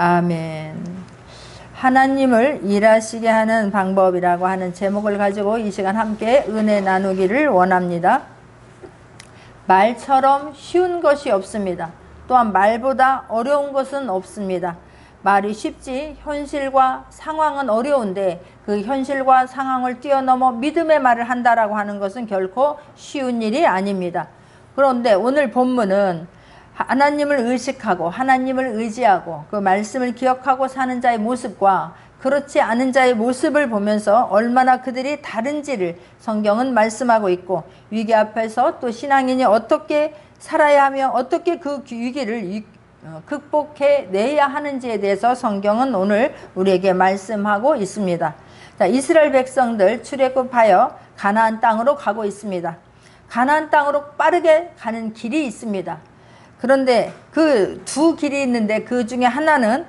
아멘. 하나님을 일하시게 하는 방법이라고 하는 제목을 가지고 이 시간 함께 은혜 나누기를 원합니다. 말처럼 쉬운 것이 없습니다. 또한 말보다 어려운 것은 없습니다. 말이 쉽지 현실과 상황은 어려운데 그 현실과 상황을 뛰어넘어 믿음의 말을 한다라고 하는 것은 결코 쉬운 일이 아닙니다. 그런데 오늘 본문은 하나님을 의식하고 하나님을 의지하고 그 말씀을 기억하고 사는 자의 모습과 그렇지 않은 자의 모습을 보면서 얼마나 그들이 다른지를 성경은 말씀하고 있고, 위기 앞에서 또 신앙인이 어떻게 살아야 하며 어떻게 그 위기를 극복해 내야 하는지에 대해서 성경은 오늘 우리에게 말씀하고 있습니다. 자, 이스라엘 백성들 출애굽하여 가나안 땅으로 가고 있습니다. 가나안 땅으로 빠르게 가는 길이 있습니다. 그런데 그 두 길이 있는데 그 중에 하나는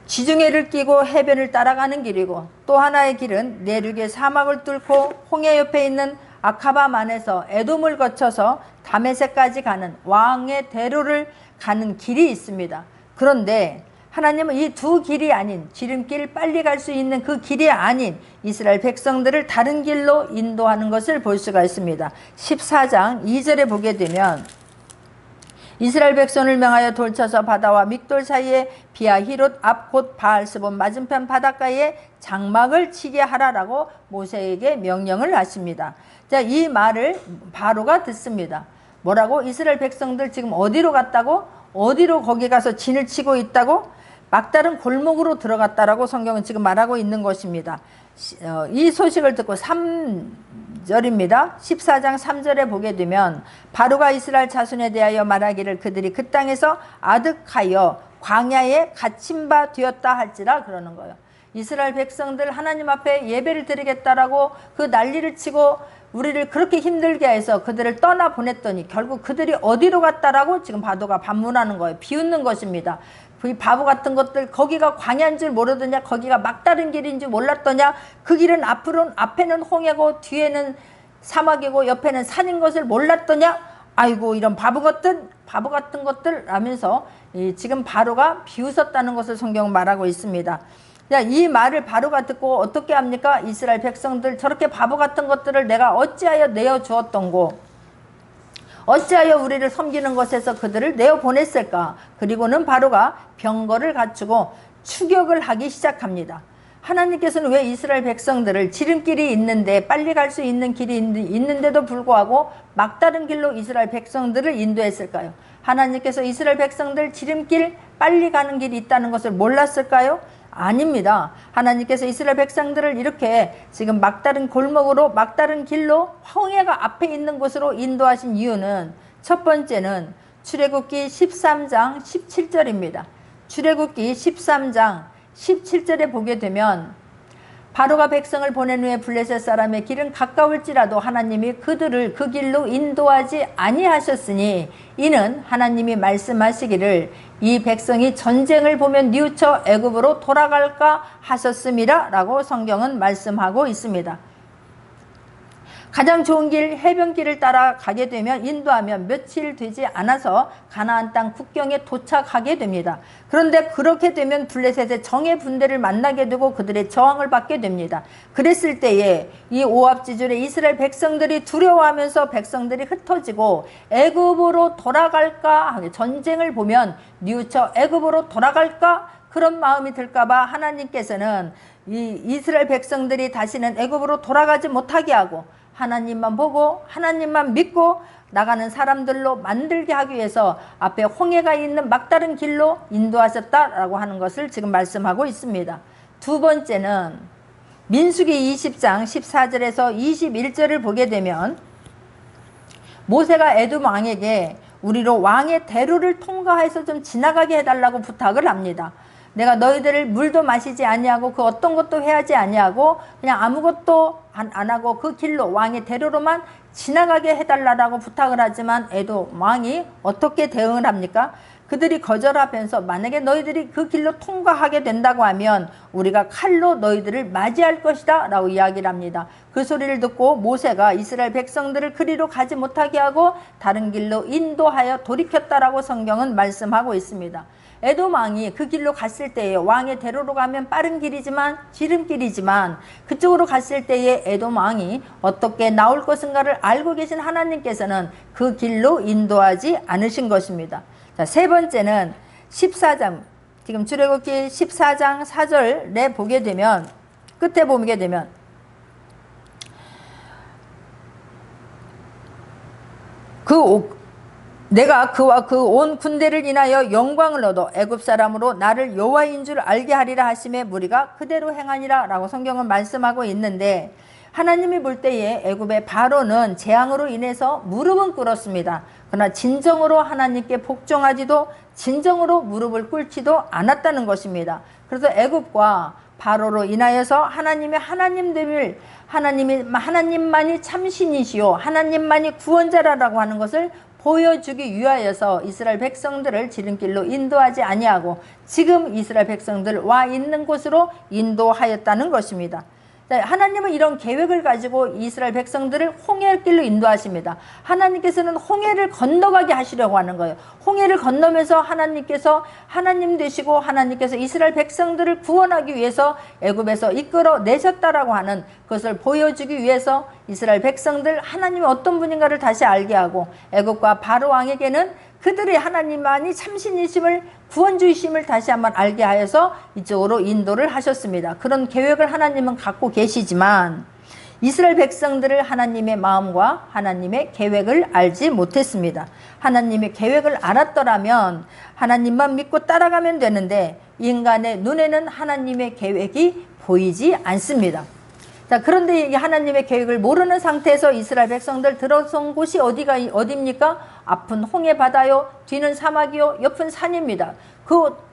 지중해를 끼고 해변을 따라가는 길이고, 또 하나의 길은 내륙의 사막을 뚫고 홍해 옆에 있는 아카바만에서 에돔을 거쳐서 다메섹까지 가는 왕의 대로를 가는 길이 있습니다. 그런데 하나님은 이 두 길이 아닌, 지름길 빨리 갈 수 있는 그 길이 아닌 이스라엘 백성들을 다른 길로 인도하는 것을 볼 수가 있습니다. 14장 2절에 보게 되면 이스라엘 백성을 명하여 돌쳐서 바다와 믹돌 사이에 비아히롯 앞 곧 바알스본 맞은편 바닷가에 장막을 치게 하라라고 모세에게 명령을 하십니다. 자, 이 말을 바로가 듣습니다. 뭐라고? 이스라엘 백성들 지금 어디로 갔다고? 어디로 거기 가서 진을 치고 있다고? 막다른 골목으로 들어갔다라고 성경은 지금 말하고 있는 것입니다. 이 소식을 듣고 3절입니다. 14장 3절에 보게 되면 바로가 이스라엘 자손에 대하여 말하기를 그들이 그 땅에서 아득하여 광야에 갇힌 바 되었다 할지라 그러는 거예요. 이스라엘 백성들 하나님 앞에 예배를 드리겠다라고 그 난리를 치고 우리를 그렇게 힘들게 해서 그들을 떠나 보냈더니 결국 그들이 어디로 갔다라고 지금 바도가 반문하는 거예요. 비웃는 것입니다. 그 바보 같은 것들, 거기가 광야인 줄 모르더냐, 거기가 막다른 길인 줄 몰랐더냐, 그 길은 앞에는 홍해고 뒤에는 사막이고 옆에는 산인 것을 몰랐더냐, 아이고 이런 바보 같은 것들 하면서 지금 바로가 비웃었다는 것을 성경은 말하고 있습니다. 이 말을 바로가 듣고 어떻게 합니까? 이스라엘 백성들 저렇게 바보 같은 것들을 내가 어찌하여 내어 주었던고, 어찌하여 우리를 섬기는 것에서 그들을 내어 보냈을까? 그리고는 바로가 병거를 갖추고 추격을 하기 시작합니다. 하나님께서는 왜 이스라엘 백성들을 지름길이 있는데 빨리 갈 수 있는 길이 있는데도 불구하고 막다른 길로 이스라엘 백성들을 인도했을까요? 하나님께서 이스라엘 백성들 지름길 빨리 가는 길이 있다는 것을 몰랐을까요? 아닙니다. 하나님께서 이스라엘 백성들을 이렇게 지금 막다른 골목으로 막다른 길로 홍해가 앞에 있는 곳으로 인도하신 이유는 첫 번째는 출애굽기 13장 17절입니다. 출애굽기 13장 17절에 보게 되면 바로가 백성을 보낸 후에 블레셋 사람의 길은 가까울지라도 하나님이 그들을 그 길로 인도하지 아니하셨으니 이는 하나님이 말씀하시기를 이 백성이 전쟁을 보면 뉘우쳐 애굽으로 돌아갈까 하셨음이라 라고 성경은 말씀하고 있습니다. 가장 좋은 길 해변길을 따라 가게 되면 인도하면 며칠 되지 않아서 가나안 땅 국경에 도착하게 됩니다. 그런데 그렇게 되면 블레셋의 정예 군대를 만나게 되고 그들의 저항을 받게 됩니다. 그랬을 때에 이 오합지졸의 이스라엘 백성들이 두려워하면서 백성들이 흩어지고 애굽으로 돌아갈까, 전쟁을 보면 뉘우쳐 애굽으로 돌아갈까, 그런 마음이 들까봐 하나님께서는 이 이스라엘 백성들이 다시는 애굽으로 돌아가지 못하게 하고 하나님만 보고 하나님만 믿고 나가는 사람들로 만들게 하기 위해서 앞에 홍해가 있는 막다른 길로 인도하셨다라고 하는 것을 지금 말씀하고 있습니다. 두 번째는 민수기 20장 14절에서 21절을 보게 되면 모세가 에돔 왕에게 우리로 왕의 대로를 통과해서 좀 지나가게 해달라고 부탁을 합니다. 내가 너희들을 물도 마시지 아니하고 그 어떤 것도 해야지 아니하고 그냥 아무것도 안 하고 그 길로 왕의 대로로만 지나가게 해달라고 부탁을 하지만 에돔 왕이 어떻게 대응을 합니까? 그들이 거절하면서 만약에 너희들이 그 길로 통과하게 된다고 하면 우리가 칼로 너희들을 맞이할 것이다 라고 이야기를 합니다. 그 소리를 듣고 모세가 이스라엘 백성들을 그리로 가지 못하게 하고 다른 길로 인도하여 돌이켰다라고 성경은 말씀하고 있습니다. 에돔 왕이 그 길로 갔을 때에 왕의 대로로 가면 빠른 길이지만 지름길이지만 그쪽으로 갔을 때에 에돔 왕이 어떻게 나올 것인가를 알고 계신 하나님께서는 그 길로 인도하지 않으신 것입니다. 자, 세 번째는 14장, 지금 출애굽기 14장 4절에 보게 되면, 끝에 보게 되면 내가 그와 그 온 군대를 인하여 영광을 얻어 애굽 사람으로 나를 여호와인 줄 알게 하리라 하심에 무리가 그대로 행하니라 라고 성경은 말씀하고 있는데, 하나님이 볼 때에 애굽의 바로는 재앙으로 인해서 무릎은 꿇었습니다. 그러나 진정으로 하나님께 복종하지도 진정으로 무릎을 꿇지도 않았다는 것입니다. 그래서 애굽과 바로로 인하여서 하나님의 하나님됨을, 하나님만이 참신이시요 하나님만이 구원자라고 하는 것을 보여주기 위하여서 이스라엘 백성들을 지름길로 인도하지 아니하고 지금 이스라엘 백성들 와 있는 곳으로 인도하였다는 것입니다. 하나님은 이런 계획을 가지고 이스라엘 백성들을 홍해의 길로 인도하십니다. 하나님께서는 홍해를 건너가게 하시려고 하는 거예요. 홍해를 건너면서 하나님께서 하나님 되시고 하나님께서 이스라엘 백성들을 구원하기 위해서 애굽에서 이끌어 내셨다라고 하는 그것을 보여주기 위해서 이스라엘 백성들 하나님이 어떤 분인가를 다시 알게 하고, 애굽과 바로 왕에게는 그들의 하나님만이 참신이심을, 구원주이심을 다시 한번 알게 하여서 이쪽으로 인도를 하셨습니다. 그런 계획을 하나님은 갖고 계시지만 이스라엘 백성들을 하나님의 마음과 하나님의 계획을 알지 못했습니다. 하나님의 계획을 알았더라면 하나님만 믿고 따라가면 되는데 인간의 눈에는 하나님의 계획이 보이지 않습니다. 자, 그런데 하나님의 계획을 모르는 상태에서 이스라엘 백성들 들어선 곳이 어디입니까? 앞은 홍해 바다요, 뒤는 사막이요, 옆은 산입니다.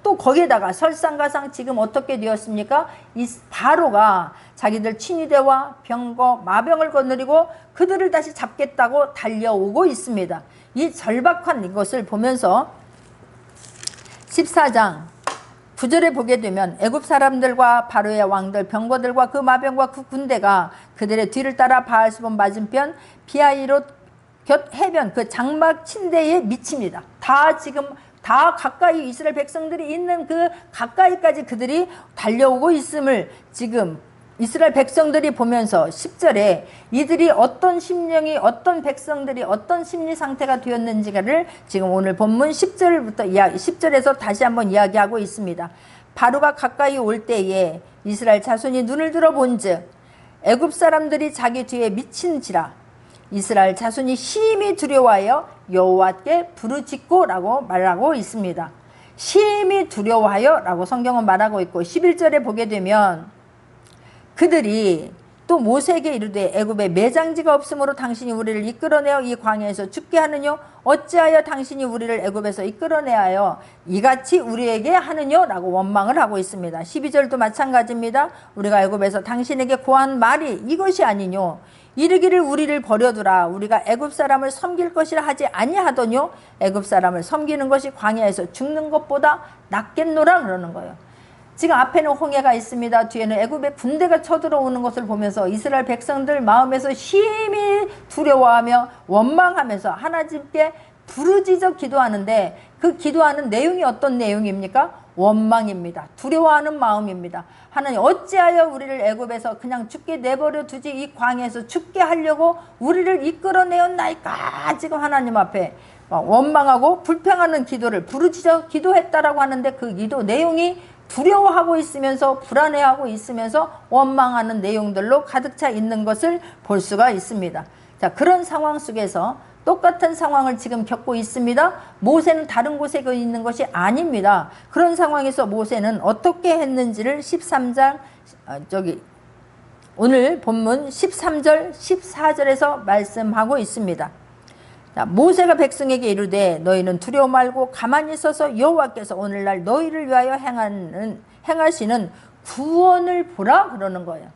또 거기에다가 설상가상 지금 어떻게 되었습니까? 이 바로가 자기들 친위대와 병거, 마병을 거느리고 그들을 다시 잡겠다고 달려오고 있습니다. 이 절박한 이것을 보면서 14장 9절에 보게 되면 애굽 사람들과 바로의 왕들, 병거들과 그 마병과 그 군대가 그들의 뒤를 따라 바알스본 맞은편 비하이롯 곁 해변 그 장막 침대에 미칩니다. 다 가까이 이스라엘 백성들이 있는 그 가까이까지 그들이 달려오고 있음을 지금 이스라엘 백성들이 보면서 10절에 이들이 어떤 심령이, 어떤 백성들이 어떤 심리 상태가 되었는지를 지금 오늘 본문 10절에서 다시 한번 이야기하고 있습니다. 바로가 가까이 올 때에 이스라엘 자손이 눈을 들어 본즉 애굽 사람들이 자기 뒤에 미친지라 이스라엘 자손이 심히 두려워하여 여호와께 부르짖고라고 말하고 있습니다. 심히 두려워하여 라고 성경은 말하고 있고, 11절에 보게 되면 그들이 또 모세에게 이르되 애굽에 매장지가 없으므로 당신이 우리를 이끌어내어 이 광야에서 죽게 하느뇨? 어찌하여 당신이 우리를 애굽에서 이끌어내어 이같이 우리에게 하느뇨? 라고 원망을 하고 있습니다. 12절도 마찬가지입니다. 우리가 애굽에서 당신에게 고한 말이 이것이 아니뇨? 이르기를 우리를 버려두라. 우리가 애굽 사람을 섬길 것이라 하지 아니하더뇨? 애굽 사람을 섬기는 것이 광야에서 죽는 것보다 낫겠노라 그러는 거예요. 지금 앞에는 홍해가 있습니다. 뒤에는 애굽의 군대가 쳐들어오는 것을 보면서 이스라엘 백성들 마음에서 심히 두려워하며 원망하면서 하나님께 부르짖어 기도하는데, 그 기도하는 내용이 어떤 내용입니까? 원망입니다. 두려워하는 마음입니다. 하나님, 어찌하여 우리를 애굽에서 그냥 죽게 내버려 두지 이 광야에서 죽게 하려고 우리를 이끌어내었나이까? 지금 하나님 앞에 원망하고 불평하는 기도를 부르짖어 기도했다라고 하는데, 그 기도 내용이 두려워하고 있으면서 불안해하고 있으면서 원망하는 내용들로 가득 차 있는 것을 볼 수가 있습니다. 자, 그런 상황 속에서 똑같은 상황을 지금 겪고 있습니다. 모세는 다른 곳에 있는 것이 아닙니다. 그런 상황에서 모세는 어떻게 했는지를 13장 오늘 본문 13절 14절에서 말씀하고 있습니다. 자, 모세가 백성에게 이르되 너희는 두려워 말고 가만히 서서 여호와께서 오늘날 너희를 위하여 행하시는 구원을 보라 그러는 거예요.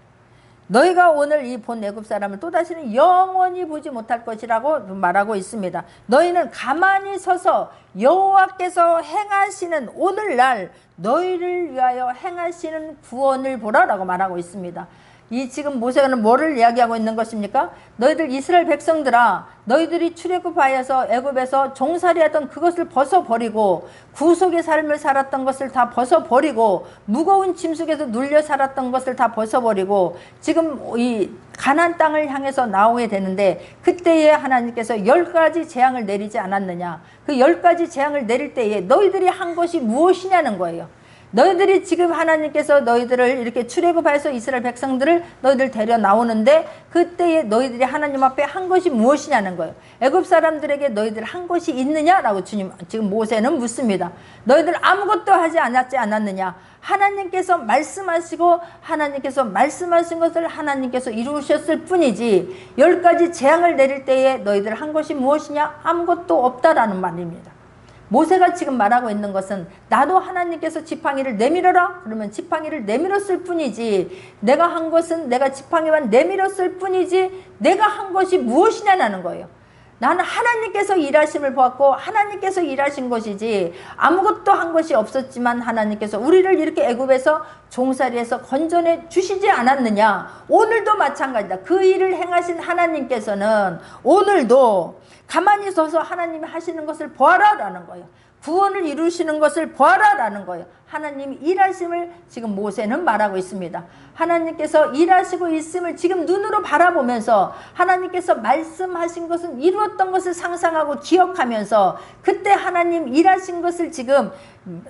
너희가 오늘 이 본 애굽 사람을 또다시는 영원히 보지 못할 것이라고 말하고 있습니다. 너희는 가만히 서서 여호와께서 행하시는 오늘날 너희를 위하여 행하시는 구원을 보라 라고 말하고 있습니다. 이 지금 모세는 뭐를 이야기하고 있는 것입니까? 너희들 이스라엘 백성들아, 너희들이 출애굽하여서 애굽에서 종살이하던 그것을 벗어버리고 구속의 삶을 살았던 것을 다 벗어버리고 무거운 짐 속에서 눌려 살았던 것을 다 벗어버리고 지금 이 가나안 땅을 향해서 나오게 되는데, 그때에 하나님께서 10가지 재앙을 내리지 않았느냐? 그 10가지 재앙을 내릴 때에 너희들이 한 것이 무엇이냐는 거예요. 너희들이 지금 하나님께서 너희들을 이렇게 출애굽해서 이스라엘 백성들을 너희들 데려 나오는데, 그때에 너희들이 하나님 앞에 한 것이 무엇이냐는 거예요. 애굽 사람들에게 너희들 한 것이 있느냐라고 주님 지금 모세는 묻습니다. 너희들 아무것도 하지 않았느냐? 하나님께서 말씀하시고 하나님께서 말씀하신 것을 하나님께서 이루셨을 뿐이지 10가지 재앙을 내릴 때에 너희들 한 것이 무엇이냐? 아무것도 없다라는 말입니다. 모세가 지금 말하고 있는 것은, 나도 하나님께서 지팡이를 내밀어라 그러면 지팡이를 내밀었을 뿐이지, 내가 한 것은 내가 지팡이만 내밀었을 뿐이지 내가 한 것이 무엇이냐는 거예요. 나는 하나님께서 일하심을 보았고 하나님께서 일하신 것이지 아무것도 한 것이 없었지만 하나님께서 우리를 이렇게 애굽에서 종살이에서 건져내 주시지 않았느냐. 오늘도 마찬가지다. 그 일을 행하신 하나님께서는 오늘도 가만히 서서 하나님이 하시는 것을 보아라 라는 거예요. 구원을 이루시는 것을 보아라 라는 거예요. 하나님이 일하심을 지금 모세는 말하고 있습니다. 하나님께서 일하시고 있음을 지금 눈으로 바라보면서 하나님께서 말씀하신 것은 이루었던 것을 상상하고 기억하면서 그때 하나님 일하신 것을 지금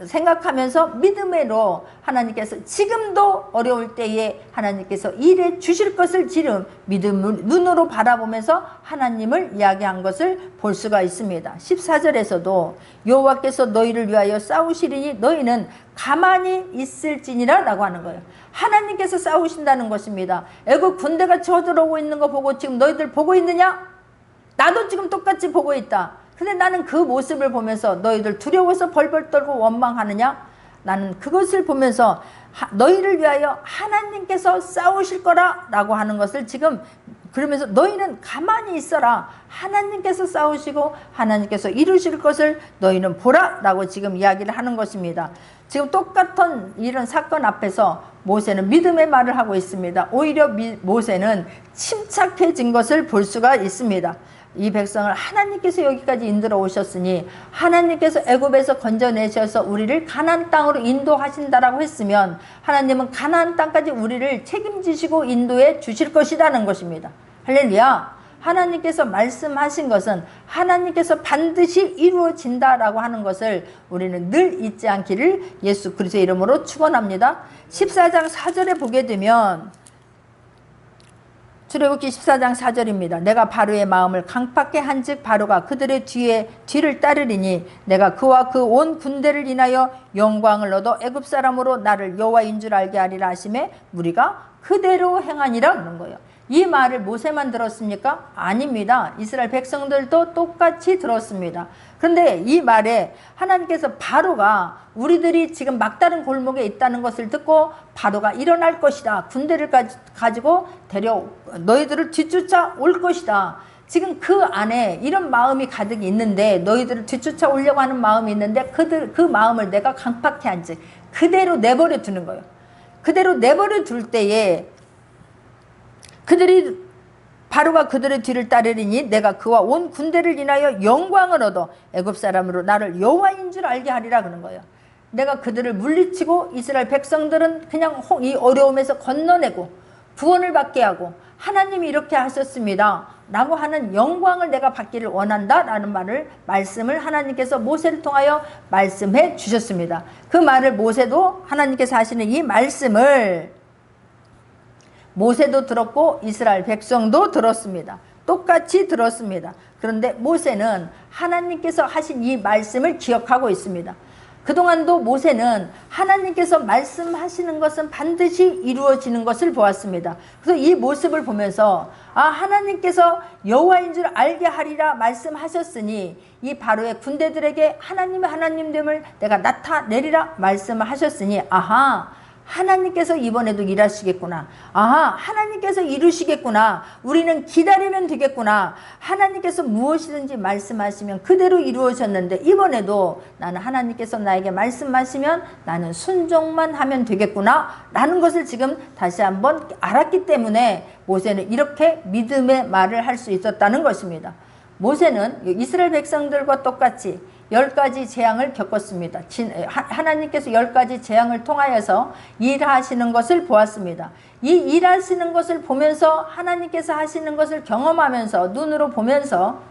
생각하면서 믿음으로 하나님께서 지금도 어려울 때에 하나님께서 일해 주실 것을 지금 믿음 눈으로 바라보면서 하나님을 이야기한 것을 볼 수가 있습니다. 14절에서도 여호와께서 너희를 위하여 싸우시리니 너희는 가만히 있을지니라 라고 하는 거예요. 하나님께서 싸우신다는 것입니다. 애국 군대가 쳐들어오고 있는 거 보고 지금 너희들 보고 있느냐? 나도 지금 똑같이 보고 있다. 근데 나는 그 모습을 보면서 너희들 두려워서 벌벌 떨고 원망하느냐? 나는 그것을 보면서 너희를 위하여 하나님께서 싸우실 거라 라고 하는 것을 지금 그러면서 너희는 가만히 있어라. 하나님께서 싸우시고 하나님께서 이루실 것을 너희는 보라 라고 지금 이야기를 하는 것입니다. 지금 똑같은 이런 사건 앞에서 모세는 믿음의 말을 하고 있습니다. 오히려 모세는 침착해진 것을 볼 수가 있습니다. 이 백성을 하나님께서 여기까지 인도로 오셨으니 하나님께서 애굽에서 건져내셔서 우리를 가나안 땅으로 인도하신다라고 했으면 하나님은 가나안 땅까지 우리를 책임지시고 인도해 주실 것이라는 것입니다. 할렐루야. 하나님께서 말씀하신 것은 하나님께서 반드시 이루어진다라고 하는 것을 우리는 늘 잊지 않기를 예수 그리스도의 이름으로 축원합니다. 14장 4절에 보게 되면 출애굽기 14장 4절입니다. 내가 바로의 마음을 강팍게 한즉 바로가 그들의 뒤를 따르리니 내가 그와 그 온 군대를 인하여 영광을 얻어 애굽 사람으로 나를 여호와인 줄 알게 하리라 하심에 우리가 그대로 행하니라 하는 거예요. 이 말을 모세만 들었습니까? 아닙니다. 이스라엘 백성들도 똑같이 들었습니다. 그런데 이 말에 하나님께서 바로가 우리들이 지금 막다른 골목에 있다는 것을 듣고 바로가 일어날 것이다. 군대를 가지고 너희들을 뒤쫓아 올 것이다. 지금 그 안에 이런 마음이 가득 있는데 너희들을 뒤쫓아 오려고 하는 마음이 있는데 그 마음을 내가 강팍해 한즉 그대로 내버려 두는 거예요. 그대로 내버려 둘 때에 바로가 그들의 뒤를 따르리니 내가 그와 온 군대를 인하여 영광을 얻어 애굽 사람으로 나를 여호와인 줄 알게 하리라 그런 거예요. 내가 그들을 물리치고 이스라엘 백성들은 그냥 이 어려움에서 건너내고 구원을 받게 하고 하나님이 이렇게 하셨습니다 라고 하는 영광을 내가 받기를 원한다 라는 말씀을 하나님께서 모세를 통하여 말씀해 주셨습니다. 그 말을 모세도 하나님께서 하시는 이 말씀을 모세도 들었고 이스라엘 백성도 들었습니다. 똑같이 들었습니다. 그런데 모세는 하나님께서 하신 이 말씀을 기억하고 있습니다. 그동안도 모세는 하나님께서 말씀하시는 것은 반드시 이루어지는 것을 보았습니다. 그래서 이 모습을 보면서 하나님께서 여호와인 줄 알게 하리라 말씀하셨으니 이 바로의 군대들에게 하나님의 하나님됨을 내가 나타내리라 말씀을 하셨으니 하나님께서 이번에도 일하시겠구나. 아하, 하나님께서 이루시겠구나. 우리는 기다리면 되겠구나. 하나님께서 무엇이든지 말씀하시면 그대로 이루어졌는데 이번에도 나는 하나님께서 나에게 말씀하시면 나는 순종만 하면 되겠구나 라는 것을 지금 다시 한번 알았기 때문에 모세는 이렇게 믿음의 말을 할 수 있었다는 것입니다. 모세는 이스라엘 백성들과 똑같이 10가지 재앙을 겪었습니다. 하나님께서 10가지 재앙을 통하여서 일하시는 것을 보았습니다. 이 일하시는 것을 보면서 하나님께서 하시는 것을 경험하면서 눈으로 보면서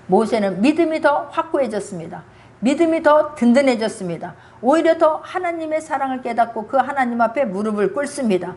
모세는 믿음이 더 확고해졌습니다. 믿음이 더 든든해졌습니다. 오히려 더 하나님의 사랑을 깨닫고 그 하나님 앞에 무릎을 꿇습니다.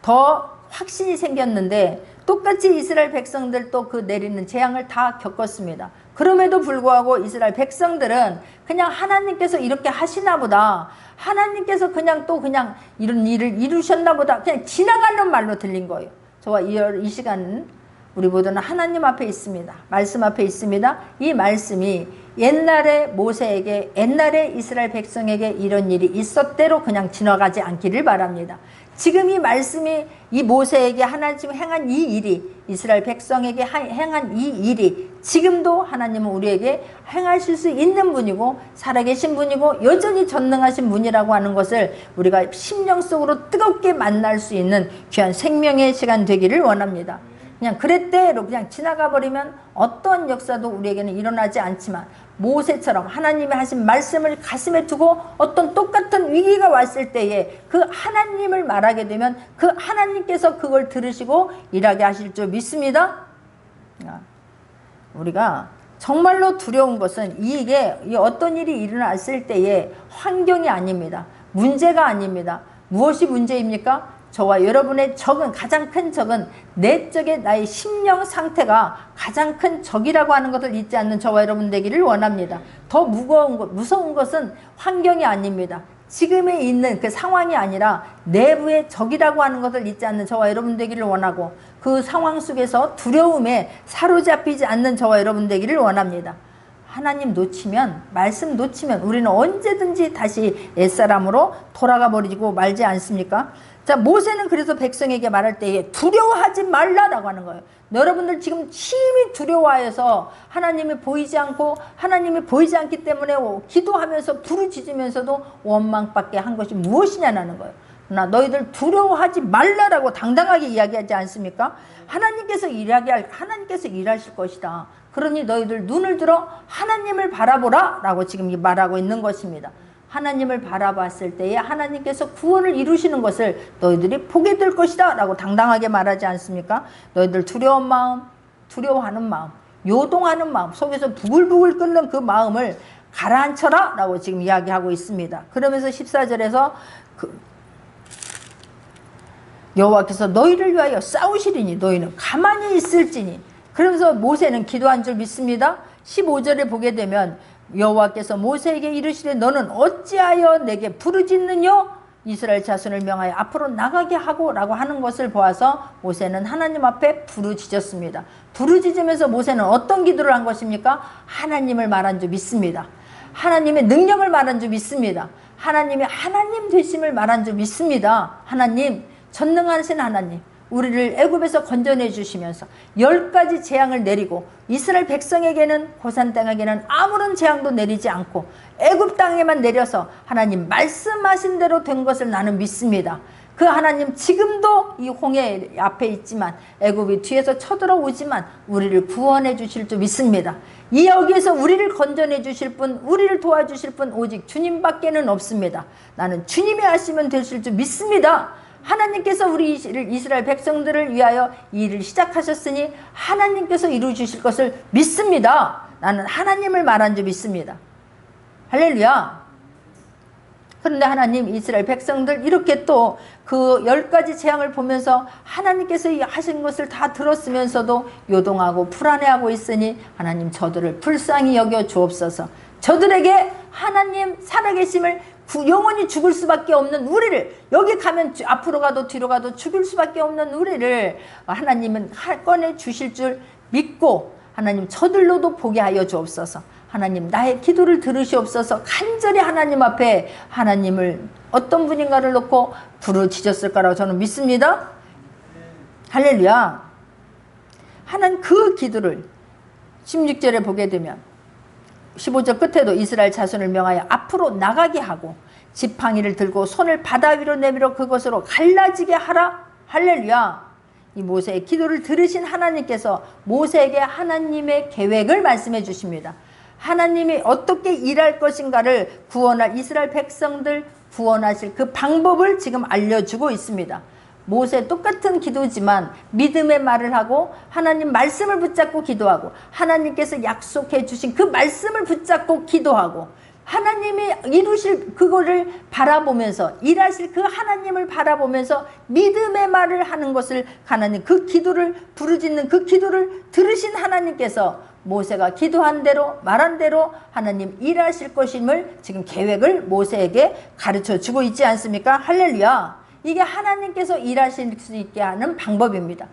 더 확신이 생겼는데 똑같이 이스라엘 백성들도 그 내리는 재앙을 다 겪었습니다. 그럼에도 불구하고 이스라엘 백성들은 그냥 하나님께서 이렇게 하시나 보다, 하나님께서 그냥 또 그냥 이런 일을 이루셨나 보다, 그냥 지나가는 말로 들린 거예요. 저와 이 시간은 우리 모두는 하나님 앞에 있습니다. 말씀 앞에 있습니다. 이 말씀이 옛날에 모세에게, 옛날에 이스라엘 백성에게 이런 일이 있었대로 그냥 지나가지 않기를 바랍니다. 지금 이 말씀이 이 모세에게 하나님 행한 이 일이, 이스라엘 백성에게 행한 이 일이 지금도 하나님은 우리에게 행하실 수 있는 분이고 살아계신 분이고 여전히 전능하신 분이라고 하는 것을 우리가 심령 속으로 뜨겁게 만날 수 있는 귀한 생명의 시간 되기를 원합니다. 그냥 그랬대로 그냥 지나가 버리면 어떤 역사도 우리에게는 일어나지 않지만 모세처럼 하나님이 하신 말씀을 가슴에 두고 어떤 똑같은 위기가 왔을 때에 그 하나님을 말하게 되면 그 하나님께서 그걸 들으시고 일하게 하실 줄 믿습니다. 우리가 정말로 두려운 것은 이게 어떤 일이 일어났을 때에 환경이 아닙니다. 문제가 아닙니다. 무엇이 문제입니까? 저와 여러분의 적은, 가장 큰 적은 내적의 나의 심령 상태가 가장 큰 적이라고 하는 것을 잊지 않는 저와 여러분 되기를 원합니다. 더 무서운 것은 환경이 아닙니다. 지금에 있는 그 상황이 아니라 내부의 적이라고 하는 것을 잊지 않는 저와 여러분 되기를 원하고 그 상황 속에서 두려움에 사로잡히지 않는 저와 여러분 되기를 원합니다. 하나님 놓치면, 말씀 놓치면 우리는 언제든지 다시 옛사람으로 돌아가 버리고 말지 않습니까? 자, 모세는 그래서 백성에게 말할 때에 두려워하지 말라라고 하는 거예요. 여러분들 지금 심히 두려워해서 하나님이 보이지 않고 하나님이 보이지 않기 때문에 기도하면서 부르짖으면서도 원망밖에 한 것이 무엇이냐는 거예요. 그러나 너희들 두려워하지 말라라고 당당하게 이야기하지 않습니까? 하나님께서 일하실 것이다. 그러니 너희들 눈을 들어 하나님을 바라보라 라고 지금 말하고 있는 것입니다. 하나님을 바라봤을 때에 하나님께서 구원을 이루시는 것을 너희들이 보게 될 것이다 라고 당당하게 말하지 않습니까? 너희들 두려운 마음, 두려워하는 마음, 요동하는 마음, 속에서 부글부글 끓는 그 마음을 가라앉혀라 라고 지금 이야기하고 있습니다. 그러면서 14절에서 여호와께서 너희를 위하여 싸우시리니 너희는 가만히 있을지니, 그러면서 모세는 기도한 줄 믿습니다. 15절에 보게 되면 여호와께서 모세에게 이르시되 너는 어찌하여 내게 부르짖느뇨? 이스라엘 자손을 명하여 앞으로 나가게 하고 라고 하는 것을 보아서 모세는 하나님 앞에 부르짖었습니다. 부르짖으면서 모세는 어떤 기도를 한 것입니까? 하나님을 말한 줄 믿습니다. 하나님의 능력을 말한 줄 믿습니다. 하나님의 하나님 되심을 말한 줄 믿습니다. 하나님, 전능하신 하나님, 우리를 애굽에서 건져내 주시면서 10가지 재앙을 내리고 이스라엘 백성에게는, 고산 땅에게는 아무런 재앙도 내리지 않고 애굽 땅에만 내려서 하나님 말씀하신 대로 된 것을 나는 믿습니다. 그 하나님 지금도 이 홍해 앞에 있지만 애굽이 뒤에서 쳐들어오지만 우리를 구원해 주실 줄 믿습니다. 이 여기에서 우리를 건져내 주실 분, 우리를 도와주실 분 오직 주님밖에는 없습니다. 나는 주님이 하시면 되실 줄 믿습니다. 하나님께서 우리 이스라엘 백성들을 위하여 이 일을 시작하셨으니 하나님께서 이루어 주실 것을 믿습니다. 나는 하나님을 말한 줄 믿습니다. 할렐루야. 그런데 하나님, 이스라엘 백성들 이렇게 또 그 10가지 재앙을 보면서 하나님께서 하신 것을 다 들었으면서도 요동하고 불안해하고 있으니 하나님 저들을 불쌍히 여겨 주옵소서. 저들에게 하나님 살아계심을 영원히 죽을 수밖에 없는 우리를, 여기 가면 앞으로 가도 뒤로 가도 죽을 수밖에 없는 우리를 하나님은 꺼내 주실 줄 믿고 하나님 저들로도 보게 하여 주옵소서. 하나님 나의 기도를 들으시옵소서 간절히 하나님 앞에 하나님을 어떤 분인가를 놓고 부르짖었을 거라고 저는 믿습니다. 할렐루야. 하나님 그 기도를 16절에 보게 되면 15절 끝에도 이스라엘 자손을 명하여 앞으로 나가게 하고 지팡이를 들고 손을 바다 위로 내밀어 그것으로 갈라지게 하라. 할렐루야. 이 모세의 기도를 들으신 하나님께서 모세에게 하나님의 계획을 말씀해 주십니다. 하나님이 어떻게 일할 것인가를 구원할 이스라엘 백성들 구원하실 그 방법을 지금 알려주고 있습니다. 모세 똑같은 기도지만 믿음의 말을 하고 하나님 말씀을 붙잡고 기도하고 하나님께서 약속해 주신 그 말씀을 붙잡고 기도하고 하나님이 이루실 그거를 바라보면서 일하실 그 하나님을 바라보면서 믿음의 말을 하는 것을 하나님 그 기도를 부르짖는 그 기도를 들으신 하나님께서 모세가 기도한 대로 말한 대로 하나님 일하실 것임을 지금 계획을 모세에게 가르쳐 주고 있지 않습니까? 할렐루야. 이게 하나님께서 일하실 수 있게 하는 방법입니다.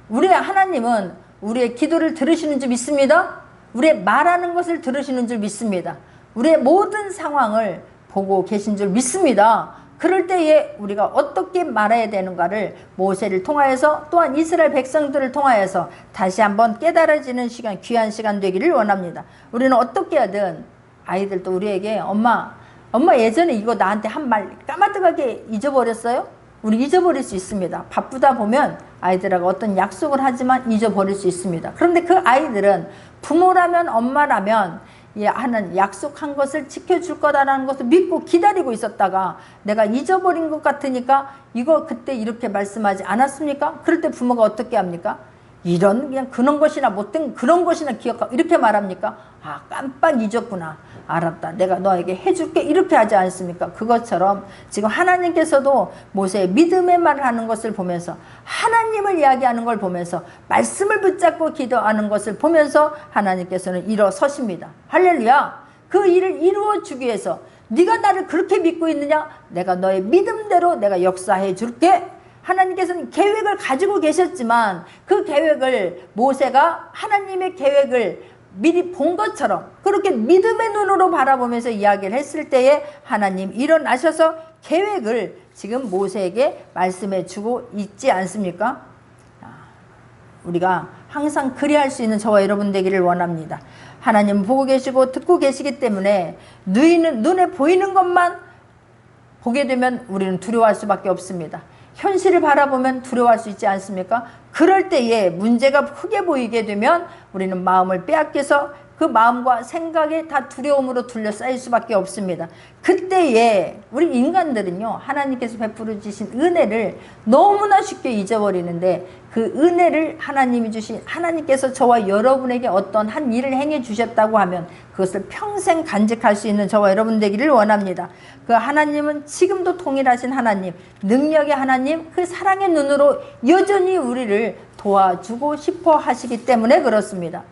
우리의 하나님은 우리의 기도를 들으시는 줄 믿습니다. 우리의 말하는 것을 들으시는 줄 믿습니다. 우리의 모든 상황을 보고 계신 줄 믿습니다. 그럴 때에 우리가 어떻게 말해야 되는가를 모세를 통하여서 또한 이스라엘 백성들을 통하여서 다시 한번 깨달아지는 시간, 귀한 시간 되기를 원합니다. 우리는 어떻게 하든 아이들도 우리에게 엄마 예전에 이거 나한테 한 말 까마득하게 잊어버렸어요? 우리 잊어버릴 수 있습니다. 바쁘다 보면 아이들하고 어떤 약속을 하지만 잊어버릴 수 있습니다. 그런데 그 아이들은 부모라면 엄마라면 하는 약속한 것을 지켜줄 거다라는 것을 믿고 기다리고 있었다가 내가 잊어버린 것 같으니까 이거 그때 이렇게 말씀하지 않았습니까? 그럴 때 부모가 어떻게 합니까? 이런 그냥 그런 것이나 못된 그런 것이나 기억하고 이렇게 말합니까? 아 깜빡 잊었구나. 알았다. 내가 너에게 해줄게. 이렇게 하지 않습니까? 그것처럼 지금 하나님께서도 모세의 믿음의 말을 하는 것을 보면서 하나님을 이야기하는 걸 보면서 말씀을 붙잡고 기도하는 것을 보면서 하나님께서는 일어서십니다. 할렐루야. 그 일을 이루어 주기 위해서 네가 나를 그렇게 믿고 있느냐? 내가 너의 믿음대로 내가 역사해 줄게. 하나님께서는 계획을 가지고 계셨지만 그 계획을 모세가 하나님의 계획을 미리 본 것처럼 그렇게 믿음의 눈으로 바라보면서 이야기를 했을 때에 하나님 일어나셔서 계획을 지금 모세에게 말씀해 주고 있지 않습니까? 우리가 항상 그리할 수 있는 저와 여러분 되기를 원합니다. 하나님 보고 계시고 듣고 계시기 때문에 눈에 보이는 것만 보게 되면 우리는 두려워할 수밖에 없습니다. 현실을 바라보면 두려워할 수 있지 않습니까? 그럴 때에 문제가 크게 보이게 되면 우리는 마음을 빼앗겨서 그 마음과 생각에 다 두려움으로 둘러싸일 수밖에 없습니다. 그때에 우리 인간들은요 하나님께서 베풀어 주신 은혜를 너무나 쉽게 잊어버리는데 그 은혜를 하나님이 주신 하나님께서 저와 여러분에게 어떤 한 일을 행해 주셨다고 하면 그것을 평생 간직할 수 있는 저와 여러분 되기를 원합니다. 그 하나님은 지금도 동일하신 하나님, 능력의 하나님, 그 사랑의 눈으로 여전히 우리를 도와주고 싶어 하시기 때문에 그렇습니다.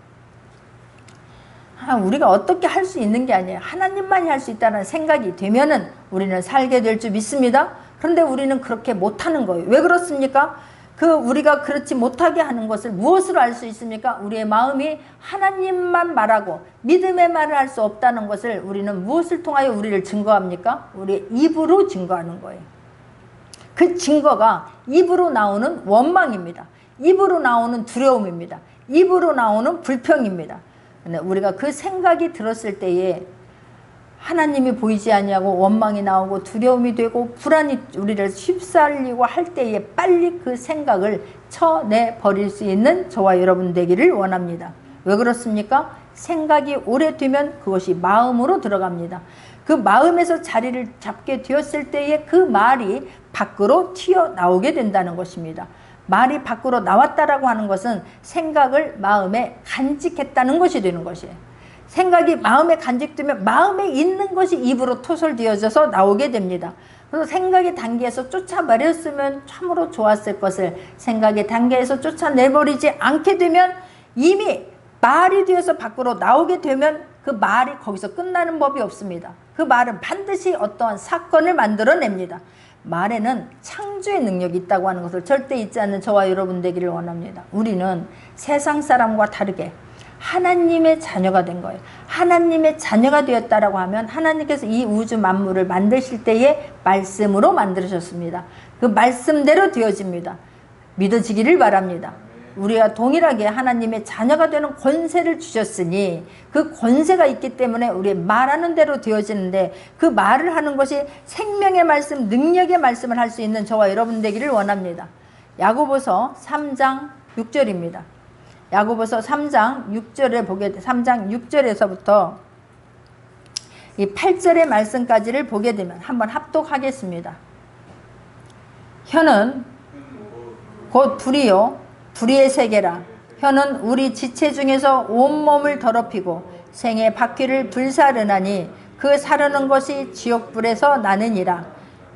우리가 어떻게 할 수 있는 게 아니에요. 하나님만이 할 수 있다는 생각이 되면은 우리는 살게 될 줄 믿습니다. 그런데 우리는 그렇게 못하는 거예요. 왜 그렇습니까? 우리가 그렇지 못하게 하는 것을 무엇으로 알 수 있습니까? 우리의 마음이 하나님만 말하고 믿음의 말을 할 수 없다는 것을 우리는 무엇을 통하여 우리를 증거합니까? 우리의 입으로 증거하는 거예요. 그 증거가 입으로 나오는 원망입니다. 입으로 나오는 두려움입니다. 입으로 나오는 불평입니다. 우리가 그 생각이 들었을 때에 하나님이 보이지 아니하고 원망이 나오고 두려움이 되고 불안이 우리를 휩쓸리고 할 때에 빨리 그 생각을 쳐내버릴 수 있는 저와 여러분 되기를 원합니다. 왜 그렇습니까? 생각이 오래되면 그것이 마음으로 들어갑니다. 그 마음에서 자리를 잡게 되었을 때에 그 말이 밖으로 튀어나오게 된다는 것입니다. 말이 밖으로 나왔다라고 하는 것은 생각을 마음에 간직했다는 것이 되는 것이에요. 생각이 마음에 간직되면 마음에 있는 것이 입으로 토설되어져서 나오게 됩니다. 그래서 생각의 단계에서 쫓아버렸으면 참으로 좋았을 것을 생각의 단계에서 쫓아내버리지 않게 되면 이미 말이 되어서 밖으로 나오게 되면 그 말이 거기서 끝나는 법이 없습니다. 그 말은 반드시 어떠한 사건을 만들어냅니다. 말에는 창조의 능력이 있다고 하는 것을 절대 잊지 않는 저와 여러분 되기를 원합니다. 우리는 세상 사람과 다르게 하나님의 자녀가 된 거예요. 하나님의 자녀가 되었다라고 하면 하나님께서 이 우주 만물을 만드실 때에 말씀으로 만들으셨습니다. 그 말씀대로 되어집니다. 믿어지기를 바랍니다. 우리가 동일하게 하나님의 자녀가 되는 권세를 주셨으니 그 권세가 있기 때문에 우리의 말하는 대로 되어지는데 그 말을 하는 것이 생명의 말씀, 능력의 말씀을 할 수 있는 저와 여러분 되기를 원합니다. 야고보서 3장 6절입니다. 야고보서 3장 6절에 보게 3장 6절에서부터 이 8절의 말씀까지를 보게 되면 한번 합독하겠습니다. 혀는 곧 불이요 불의의 세계라. 혀는 우리 지체 중에서 온몸을 더럽히고 생의 바퀴를 불사르나니 그 사르는 것이 지옥불에서 나느니라.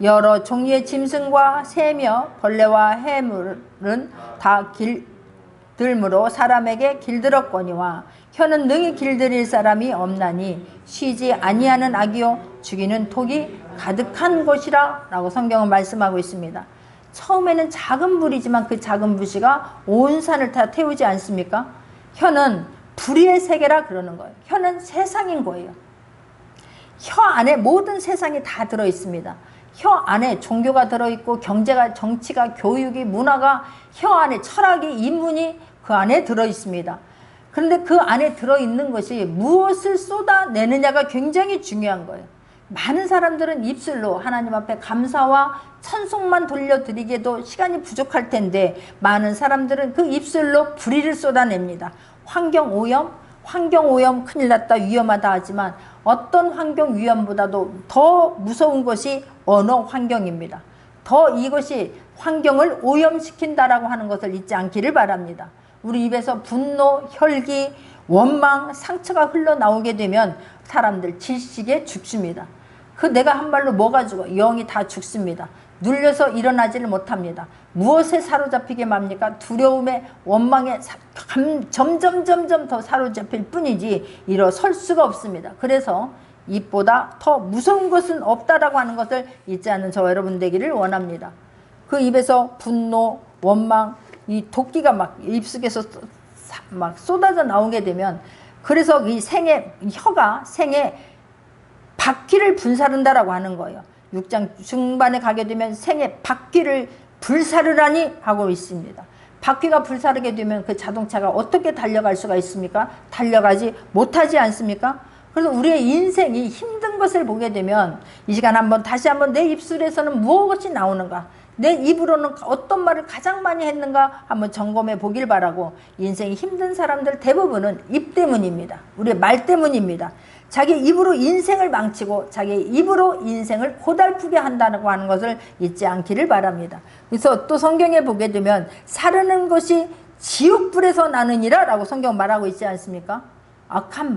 여러 종류의 짐승과 새며 벌레와 해물은 다 길들므로 사람에게 길들었거니와 혀는 능히 길들일 사람이 없나니 쉬지 아니하는 악이요 죽이는 독이 가득한 것이라 라고 성경은 말씀하고 있습니다. 처음에는 작은 불이지만 그 작은 불씨가 온 산을 다 태우지 않습니까? 혀는 불의의 세계라 그러는 거예요. 혀는 세상인 거예요. 혀 안에 모든 세상이 다 들어있습니다. 혀 안에 종교가 들어있고 경제가, 정치가, 교육이, 문화가, 혀 안에 철학이, 인문이 그 안에 들어있습니다. 그런데 그 안에 들어있는 것이 무엇을 쏟아내느냐가 굉장히 중요한 거예요. 많은 사람들은 입술로 하나님 앞에 감사와 찬송만 돌려드리기에도 시간이 부족할 텐데 많은 사람들은 그 입술로 불의를 쏟아냅니다. 환경오염 큰일 났다 위험하다 하지만 어떤 환경 위험보다도 더 무서운 것이 언어 환경입니다. 더 이것이 환경을 오염시킨다라고 하는 것을 잊지 않기를 바랍니다. 우리 입에서 분노, 혈기, 원망, 상처가 흘러나오게 되면 사람들 질식에 죽습니다. 그 내가 한 말로 뭐가 죽어? 영이 다 죽습니다. 눌려서 일어나지를 못합니다. 무엇에 사로잡히게 맙니까? 두려움에, 원망에 점점 더 사로잡힐 뿐이지 일어설 수가 없습니다. 그래서 입보다 더 무서운 것은 없다라고 하는 것을 잊지 않는 저와 여러분 되기를 원합니다. 그 입에서 분노, 원망, 이 도끼가 막 입속에서 막 쏟아져 나오게 되면 그래서 이 혀가 생에 바퀴를 불사른다라고 하는 거예요. 6장 중반에 가게 되면 생의 바퀴를 불사르라니 하고 있습니다. 바퀴가 불사르게 되면 그 자동차가 어떻게 달려갈 수가 있습니까? 달려가지 못하지 않습니까? 그래서 우리의 인생이 힘든 것을 보게 되면 이 시간 다시 한번 내 입술에서는 무엇이 나오는가? 내 입으로는 어떤 말을 가장 많이 했는가 한번 점검해 보길 바라고 인생이 힘든 사람들 대부분은 입 때문입니다. 우리의 말 때문입니다. 자기 입으로 인생을 망치고 자기 입으로 인생을 고달프게 한다고 하는 것을 잊지 않기를 바랍니다. 그래서 또 성경에 보게 되면 사르는 것이 지옥불에서 나느니라 라고 성경 말하고 있지 않습니까? 악한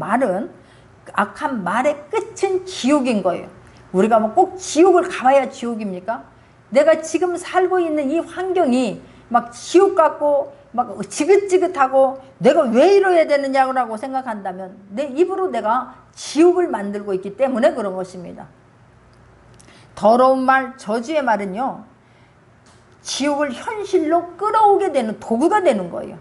말의 끝은 지옥인 거예요. 우리가 뭐 꼭 지옥을 가봐야 지옥입니까? 내가 지금 살고 있는 이 환경이 막 지옥 같고 막 지긋지긋하고 내가 왜 이러야 되느냐고 생각한다면 내 입으로 내가 지옥을 만들고 있기 때문에 그런 것입니다. 더러운 말, 저주의 말은요, 지옥을 현실로 끌어오게 되는 도구가 되는 거예요.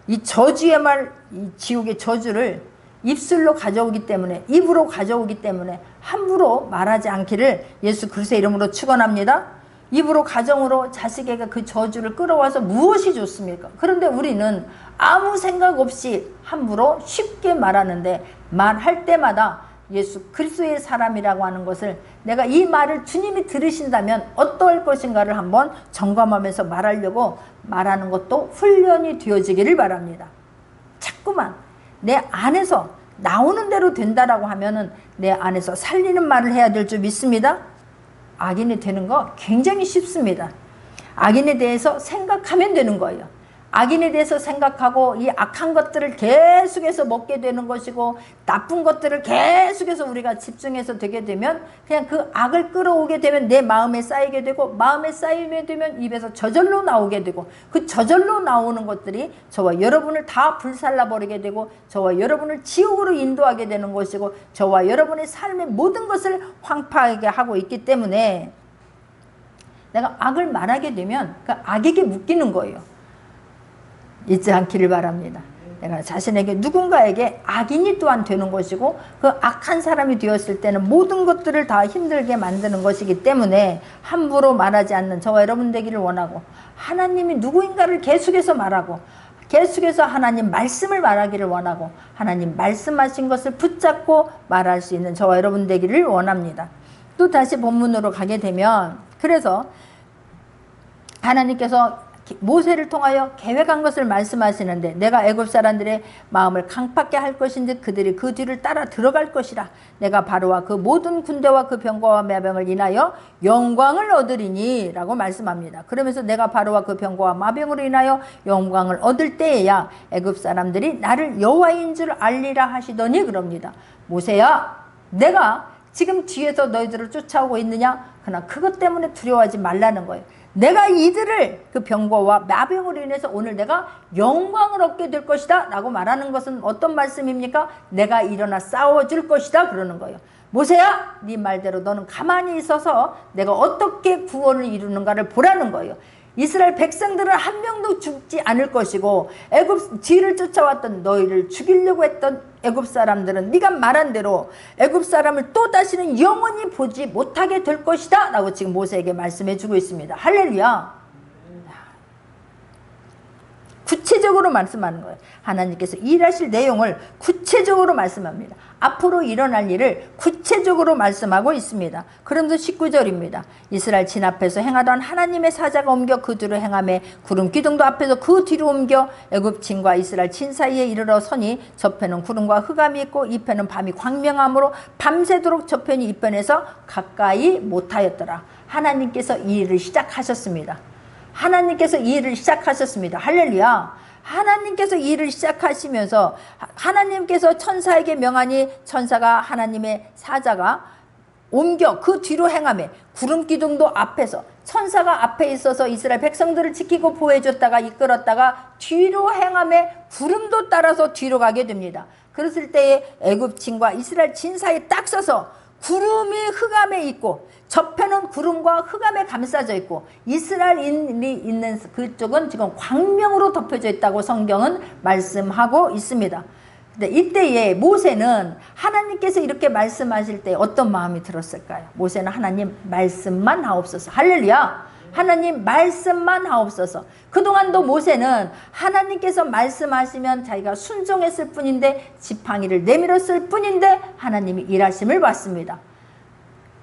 이 저주의 말, 이 지옥의 저주를 입술로 가져오기 때문에, 입으로 가져오기 때문에 함부로 말하지 않기를 예수 그리스도의 이름으로 축원합니다. 입으로 가정으로 자식에게 그 저주를 끌어와서 무엇이 좋습니까? 그런데 우리는 아무 생각 없이 함부로 쉽게 말하는데 말할 때마다 예수 그리스도의 사람이라고 하는 것을 내가 이 말을 주님이 들으신다면 어떠할 것인가를 한번 점검하면서 말하려고 말하는 것도 훈련이 되어지기를 바랍니다. 자꾸만 내 안에서 나오는 대로 된다라고 하면은 내 안에서 살리는 말을 해야 될 줄 믿습니다. 악인이 되는 거 굉장히 쉽습니다. 악인에 대해서 생각하면 되는 거예요. 악인에 대해서 생각하고 이 악한 것들을 계속해서 먹게 되는 것이고 나쁜 것들을 계속해서 우리가 집중해서 되게 되면 그냥 그 악을 끌어오게 되면 내 마음에 쌓이게 되고 마음에 쌓이게 되면 입에서 저절로 나오게 되고 그 저절로 나오는 것들이 저와 여러분을 다 불살라버리게 되고 저와 여러분을 지옥으로 인도하게 되는 것이고 저와 여러분의 삶의 모든 것을 황폐하게 하고 있기 때문에 내가 악을 말하게 되면 그 악에게 묶이는 거예요. 잊지 않기를 바랍니다. 내가 자신에게 누군가에게 악인이 또한 되는 것이고 그 악한 사람이 되었을 때는 모든 것들을 다 힘들게 만드는 것이기 때문에 함부로 말하지 않는 저와 여러분 되기를 원하고 하나님이 누구인가를 계속해서 말하고 계속해서 하나님 말씀을 말하기를 원하고 하나님 말씀하신 것을 붙잡고 말할 수 있는 저와 여러분 되기를 원합니다. 또 다시 본문으로 가게 되면 그래서 하나님께서 모세를 통하여 계획한 것을 말씀하시는데 내가 애굽 사람들의 마음을 강팍게 할 것인데 그들이 그 뒤를 따라 들어갈 것이라. 내가 바로와 그 모든 군대와 그 병거와 마병을 인하여 영광을 얻으리니 라고 말씀합니다. 그러면서 내가 바로와 그 병거와 마병으로 인하여 영광을 얻을 때에야 애굽 사람들이 나를 여호와인 줄 알리라 하시더니 그럽니다. 모세야, 내가 지금 뒤에서 너희들을 쫓아오고 있느냐? 그러나 그것 때문에 두려워하지 말라는 거예요. 내가 이들을 그 병거와 마병으로 인해서 오늘 내가 영광을 얻게 될 것이다 라고 말하는 것은 어떤 말씀입니까? 내가 일어나 싸워줄 것이다 그러는 거예요. 모세야, 네 말대로 너는 가만히 있어서 내가 어떻게 구원을 이루는가를 보라는 거예요. 이스라엘 백성들은 한 명도 죽지 않을 것이고 애굽 뒤를 쫓아왔던 너희를 죽이려고 했던 애굽 사람들은 네가 말한 대로 애굽 사람을 또 다시는 영원히 보지 못하게 될 것이다 라고 지금 모세에게 말씀해 주고 있습니다. 할렐루야. 구체적으로 말씀하는 거예요. 하나님께서 일하실 내용을 구체적으로 말씀합니다. 앞으로 일어날 일을 구체적으로 말씀하고 있습니다. 그러면서 19절입니다. 이스라엘 진 앞에서 행하던 하나님의 사자가 옮겨 그 뒤로 행하매 구름 기둥도 앞에서 그 뒤로 옮겨 애굽 진과 이스라엘 진 사이에 이르러 서니 저편은 구름과 흑암이 있고 이편은 밤이 광명함으로 밤새도록 저편이 이편에서 가까이 못하였더라. 하나님께서 이 일을 시작하셨습니다. 하나님께서 이 일을 시작하셨습니다. 할렐루야. 하나님께서 이 일을 시작하시면서 하나님께서 천사에게 명하니 천사가 하나님의 사자가 옮겨 그 뒤로 행하매 구름 기둥도 앞에서 천사가 앞에 있어서 이스라엘 백성들을 지키고 보호해줬다가 이끌었다가 뒤로 행하매 구름도 따라서 뒤로 가게 됩니다. 그랬을 때에 애굽 진과 이스라엘 진 사이에 딱 서서 구름이 흑암에 있고 저편은 구름과 흑암에 감싸져 있고 이스라엘인이 있는 그쪽은 지금 광명으로 덮여져 있다고 성경은 말씀하고 있습니다. 근데 이때에 모세는 하나님께서 이렇게 말씀하실 때 어떤 마음이 들었을까요? 모세는 하나님 말씀만 하옵소서. 할렐루야. 하나님 말씀만 하옵소서. 그동안도 모세는 하나님께서 말씀하시면 자기가 순종했을 뿐인데 지팡이를 내밀었을 뿐인데 하나님이 일하심을 봤습니다.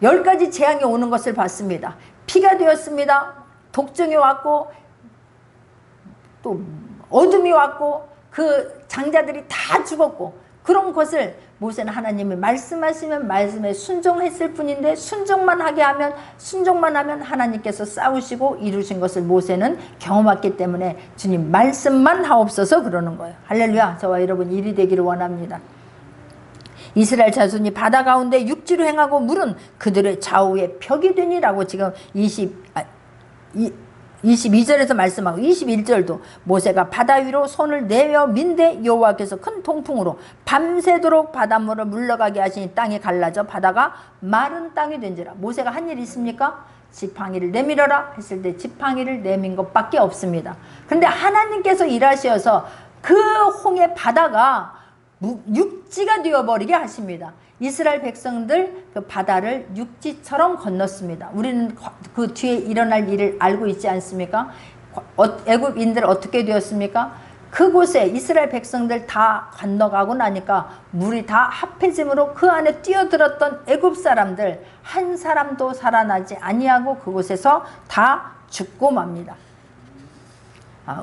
10가지 재앙이 오는 것을 봤습니다. 피가 되었습니다. 독정이 왔고 또 어둠이 왔고 그 장자들이 다 죽었고 그런 것을 모세는 하나님이 말씀하시면 말씀에 순종했을 뿐인데 순종만 하면 하나님께서 싸우시고 이루신 것을 모세는 경험했기 때문에 주님 말씀만 하옵소서 그러는 거예요. 할렐루야. 저와 여러분 일이 되기를 원합니다. 이스라엘 자손이 바다 가운데 육지로 행하고 물은 그들의 좌우에 벽이 되니라고 지금 22절에서 말씀하고 21절도 모세가 바다 위로 손을 내어 민대 여호와께서 큰 통풍으로 밤새도록 바닷물을 물러가게 하시니 땅이 갈라져 바다가 마른 땅이 된지라. 모세가 한 일이 있습니까? 지팡이를 내밀어라 했을 때 지팡이를 내민 것밖에 없습니다. 그런데 하나님께서 일하셔서 그 홍해 바다가 육지가 되어버리게 하십니다. 이스라엘 백성들 그 바다를 육지처럼 건넜습니다. 우리는 그 뒤에 일어날 일을 알고 있지 않습니까? 애굽인들 어떻게 되었습니까? 그곳에 이스라엘 백성들 다 건너가고 나니까 물이 다 합해짐으로 그 안에 뛰어들었던 애굽 사람들 한 사람도 살아나지 아니하고 그곳에서 다 죽고 맙니다.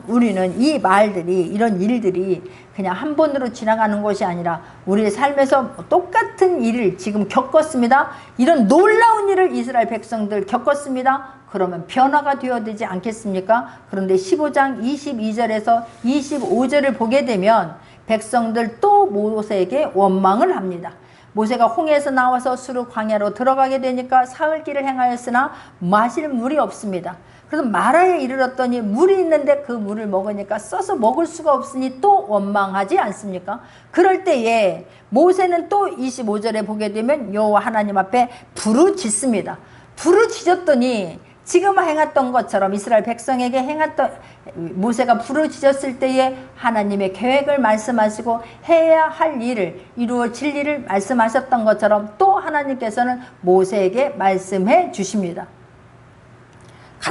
우리는 이 말들이 이런 일들이 그냥 한 번으로 지나가는 것이 아니라 우리의 삶에서 똑같은 일을 지금 겪었습니다. 이런 놀라운 일을 이스라엘 백성들 겪었습니다. 그러면 변화가 되어야 되지 않겠습니까? 그런데 15장 22절에서 25절을 보게 되면 백성들 또 모세에게 원망을 합니다. 모세가 홍해에서 나와서 수르 광야로 들어가게 되니까 사흘 길을 행하였으나 마실 물이 없습니다. 그래서 마라에 이르렀더니 물이 있는데 그 물을 먹으니까 써서 먹을 수가 없으니 또 원망하지 않습니까? 그럴 때에 모세는 또 25절에 보게 되면 여호와 하나님 앞에 부르짖습니다. 부르짖었더니 지금 행했던 것처럼 이스라엘 백성에게 행했던 모세가 부르짖었을 때에 하나님의 계획을 말씀하시고 해야 할 일을 이루어질 일을 말씀하셨던 것처럼 또 하나님께서는 모세에게 말씀해 주십니다.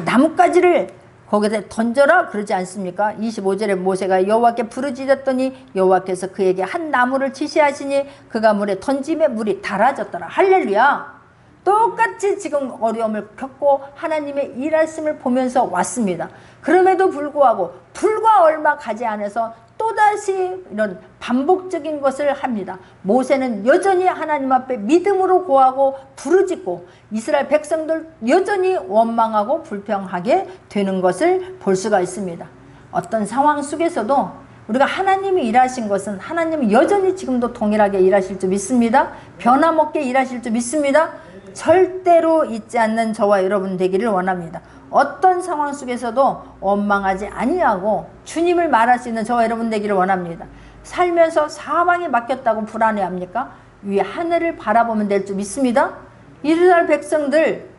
나뭇가지를 거기에 던져라 그러지 않습니까? 25절에 모세가 여호와께 부르짖었더니 여호와께서 그에게 한 나무를 지시하시니 그가 물에 던짐에 물이 달아졌더라. 할렐루야. 똑같이 지금 어려움을 겪고 하나님의 일하심을 보면서 왔습니다. 그럼에도 불구하고 불과 얼마 가지 않아서 또다시 이런 반복적인 것을 합니다. 모세는 여전히 하나님 앞에 믿음으로 고하고 부르짖고 이스라엘 백성들 여전히 원망하고 불평하게 되는 것을 볼 수가 있습니다. 어떤 상황 속에서도 우리가 하나님이 일하신 것은 하나님이 여전히 지금도 동일하게 일하실 줄 믿습니다. 변함없게 일하실 줄 믿습니다. 절대로 잊지 않는 저와 여러분 되기를 원합니다. 어떤 상황 속에서도 원망하지 아니하고 주님을 말할 수 있는 저와 여러분 되기를 원합니다. 살면서 사방에 막혔다고 불안해합니까? 위에 하늘을 바라보면 될 줄 믿습니다. 이스라엘 백성들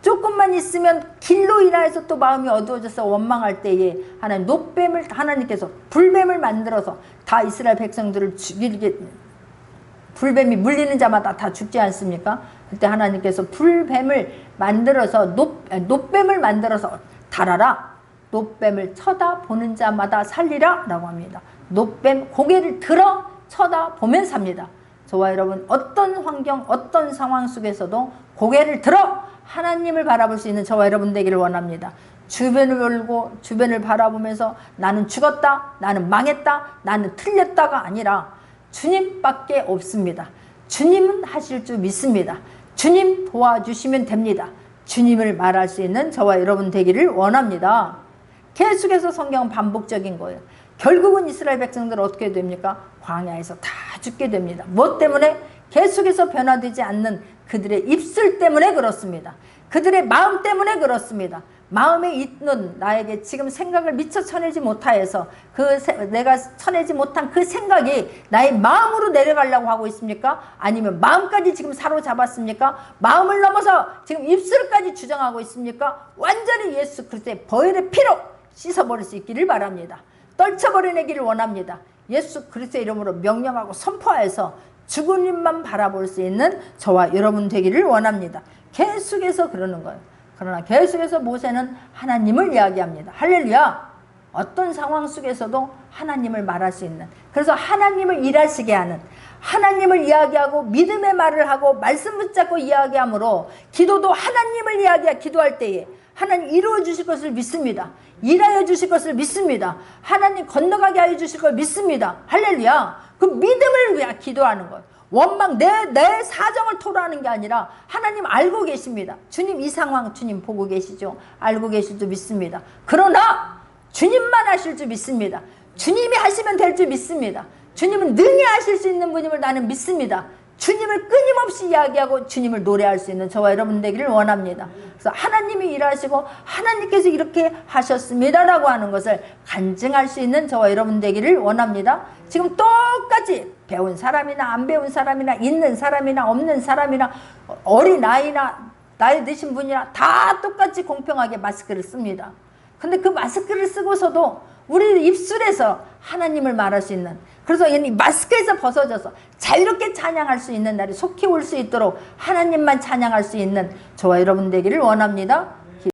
조금만 있으면 길로 인하여서 또 마음이 어두워져서 원망할 때에 하나님께서 불뱀을 만들어서 다 이스라엘 백성들을 죽이게, 불뱀이 물리는 자마다 다 죽지 않습니까? 그때 하나님께서 불뱀을 만들어서 놋뱀을 만들어서 달아라. 놋뱀을 쳐다보는 자마다 살리라 라고 합니다. 놋뱀 고개를 들어 쳐다보면 삽니다. 저와 여러분 어떤 환경 어떤 상황 속에서도 고개를 들어 하나님을 바라볼 수 있는 저와 여러분 되기를 원합니다. 주변을 돌고 주변을 바라보면서 나는 죽었다, 나는 망했다, 나는 틀렸다가 아니라 주님밖에 없습니다. 주님은 하실 줄 믿습니다. 주님 도와주시면 됩니다. 주님을 말할 수 있는 저와 여러분 되기를 원합니다. 계속해서 성경은 반복적인 거예요. 결국은 이스라엘 백성들은 어떻게 됩니까? 광야에서 다 죽게 됩니다. 무엇 때문에? 계속해서 변화되지 않는 그들의 입술 때문에 그렇습니다. 그들의 마음 때문에 그렇습니다. 마음에 있는 나에게 지금 생각을 미처 쳐내지 못하여서 내가 쳐내지 못한 그 생각이 나의 마음으로 내려가려고 하고 있습니까? 아니면 마음까지 지금 사로잡았습니까? 마음을 넘어서 지금 입술까지 주장하고 있습니까? 완전히 예수 그리스도의 보혈의 피로 씻어버릴 수 있기를 바랍니다. 떨쳐버려내기를 원합니다. 예수 그리스도의 이름으로 명령하고 선포하여서 주님만 바라볼 수 있는 저와 여러분 되기를 원합니다. 계속해서 그러는 거예요. 그러나 계속해서 모세는 하나님을 이야기합니다. 할렐루야. 어떤 상황 속에서도 하나님을 말할 수 있는, 그래서 하나님을 일하시게 하는, 하나님을 이야기하고 믿음의 말을 하고 말씀 붙잡고 이야기함으로 기도도 하나님을 기도할 때에 하나님 이루어 주실 것을 믿습니다. 일하여 주실 것을 믿습니다. 하나님 건너가게 하여 주실 걸 믿습니다. 할렐루야. 그 믿음을 위해 기도하는 거예요. 원망 내 사정을 토로하는 게 아니라 하나님 알고 계십니다. 주님 이 상황 주님 보고 계시죠. 알고 계실 줄 믿습니다. 그러나 주님만 하실 줄 믿습니다. 주님이 하시면 될 줄 믿습니다. 주님은 능히 하실 수 있는 분임을 나는 믿습니다. 주님을 끊임없이 이야기하고 주님을 노래할 수 있는 저와 여러분 되기를 원합니다. 그래서 하나님이 일하시고 하나님께서 이렇게 하셨습니다라고 하는 것을 간증할 수 있는 저와 여러분 되기를 원합니다. 지금 똑같이 배운 사람이나 안 배운 사람이나 있는 사람이나 없는 사람이나 어린아이나 나이 드신 분이나 다 똑같이 공평하게 마스크를 씁니다. 근데 그 마스크를 쓰고서도 우리 입술에서 하나님을 말할 수 있는, 그래서 이 마스크에서 벗어져서 자유롭게 찬양할 수 있는 날이 속히 올 수 있도록 하나님만 찬양할 수 있는 저와 여러분 되기를 원합니다.